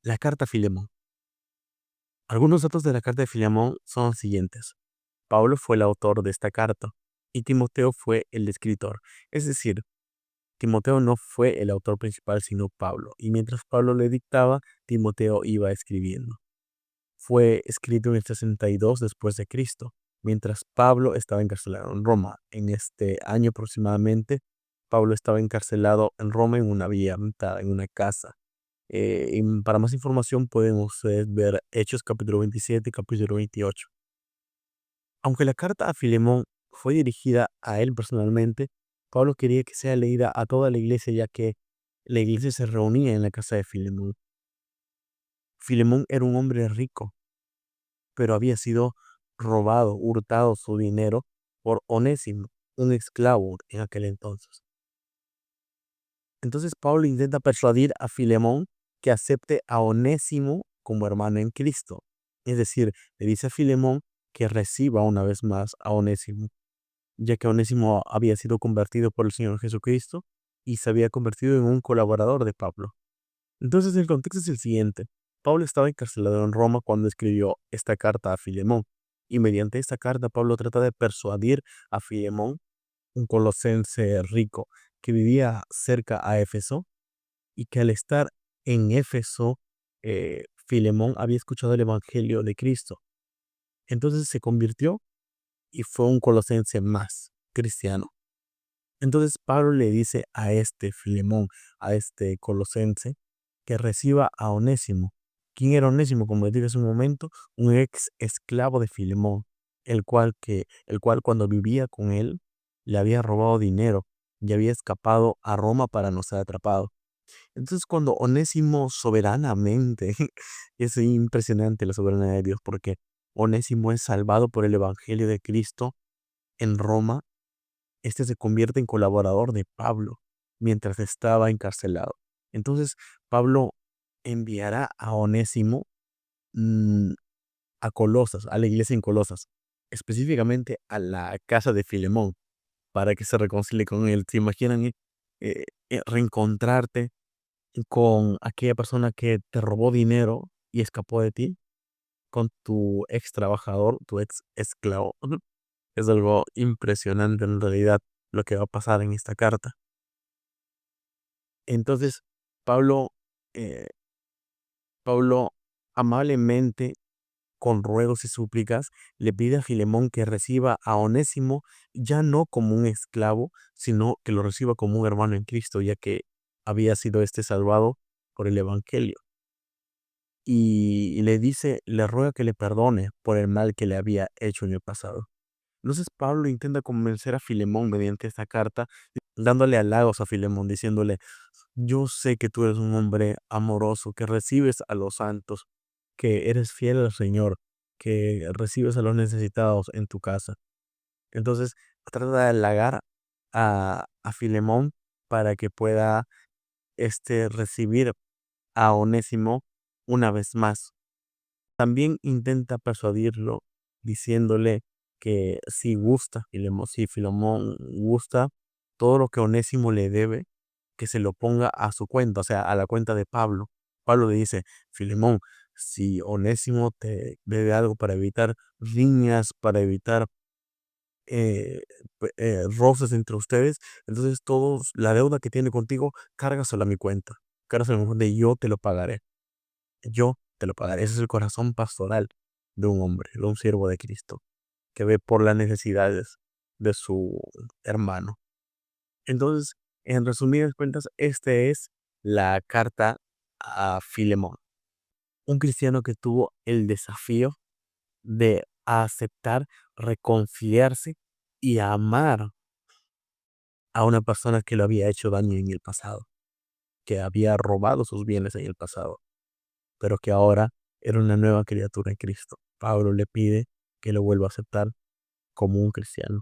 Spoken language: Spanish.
La carta a Filemón. Algunos datos de la carta de Filemón son los siguientes. Pablo fue el autor de esta carta y Timoteo fue el escritor. Es decir, Timoteo no fue el autor principal, sino Pablo. Y mientras Pablo le dictaba, Timoteo iba escribiendo. Fue escrito en el 62 después de Cristo, mientras Pablo estaba encarcelado en Roma. En este año aproximadamente, Pablo estaba encarcelado en Roma en una villa habitada, en una casa. Y para más información pueden ustedes ver Hechos capítulo 27 y capítulo 28. Aunque la carta a Filemón fue dirigida a él personalmente, Pablo quería que sea leída a toda la iglesia, ya que la iglesia se reunía en la casa de Filemón. Filemón era un hombre rico, pero había sido robado, hurtado su dinero por Onésimo, un esclavo en aquel entonces. Entonces Pablo intenta persuadir a Filemón que acepte a Onésimo como hermano en Cristo. Es decir, le dice a Filemón que reciba una vez más a Onésimo, ya que Onésimo había sido convertido por el Señor Jesucristo y se había convertido en un colaborador de Pablo. Entonces el contexto es el siguiente. Pablo estaba encarcelado en Roma cuando escribió esta carta a Filemón, y mediante esta carta Pablo trata de persuadir a Filemón, un colosense rico que vivía cerca a Éfeso, y que al estar en Éfeso, Filemón había escuchado el Evangelio de Cristo. Entonces se convirtió y fue un colosense más cristiano. Entonces Pablo le dice a este Filemón, a este colosense, que reciba a Onésimo. ¿Quién era Onésimo? Como les dije hace un momento, un ex esclavo de Filemón, el cual cuando vivía con él le había robado dinero y había escapado a Roma para no ser atrapado. Entonces cuando Onésimo soberanamente, es impresionante la soberanía de Dios, porque Onésimo es salvado por el Evangelio de Cristo en Roma, este se convierte en colaborador de Pablo mientras estaba encarcelado. Entonces Pablo enviará a Onésimo mm, a Colosas, a la iglesia en Colosas, específicamente a la casa de Filemón, para que se reconcilie con él. ¿Se imaginan reencontrarte con aquella persona que te robó dinero y escapó de ti, con tu ex trabajador, tu ex esclavo? Es algo impresionante en realidad lo que va a pasar en esta carta. Entonces, Pablo, eh, Pablo amablemente, con ruegos y súplicas, le pide a Filemón que reciba a Onésimo ya no como un esclavo, sino que lo reciba como un hermano en Cristo, ya que había sido salvado por el Evangelio. Y le dice, le ruega que le perdone por el mal que le había hecho en el pasado. Entonces Pablo intenta convencer a Filemón mediante esta carta, dándole halagos a Filemón, diciéndole: yo sé que tú eres un hombre amoroso, que recibes a los santos, que eres fiel al Señor, que recibes a los necesitados en tu casa. Entonces trata de halagar a Filemón para que pueda recibir a Onésimo una vez más. También intenta persuadirlo diciéndole que si Filemón gusta, todo lo que Onésimo le debe, que se lo ponga a su cuenta, o sea, a la cuenta de Pablo. Pablo le dice: Filemón, si Onésimo te debe algo para evitar riñas, para evitar eh, roces entre ustedes, entonces la deuda que tiene contigo, cárgasela a mi cuenta. Cárgasela a mi cuenta y yo te lo pagaré. Yo te lo pagaré. Ese es el corazón pastoral de un hombre, de un siervo de Cristo, que ve por las necesidades de su hermano. Entonces, en resumidas cuentas, es la carta a Filemón, un cristiano que tuvo el desafío de aceptar, reconciliarse y amar a una persona que lo había hecho daño en el pasado, que había robado sus bienes en el pasado, pero que ahora era una nueva criatura en Cristo. Pablo le pide que lo vuelva a aceptar como un cristiano.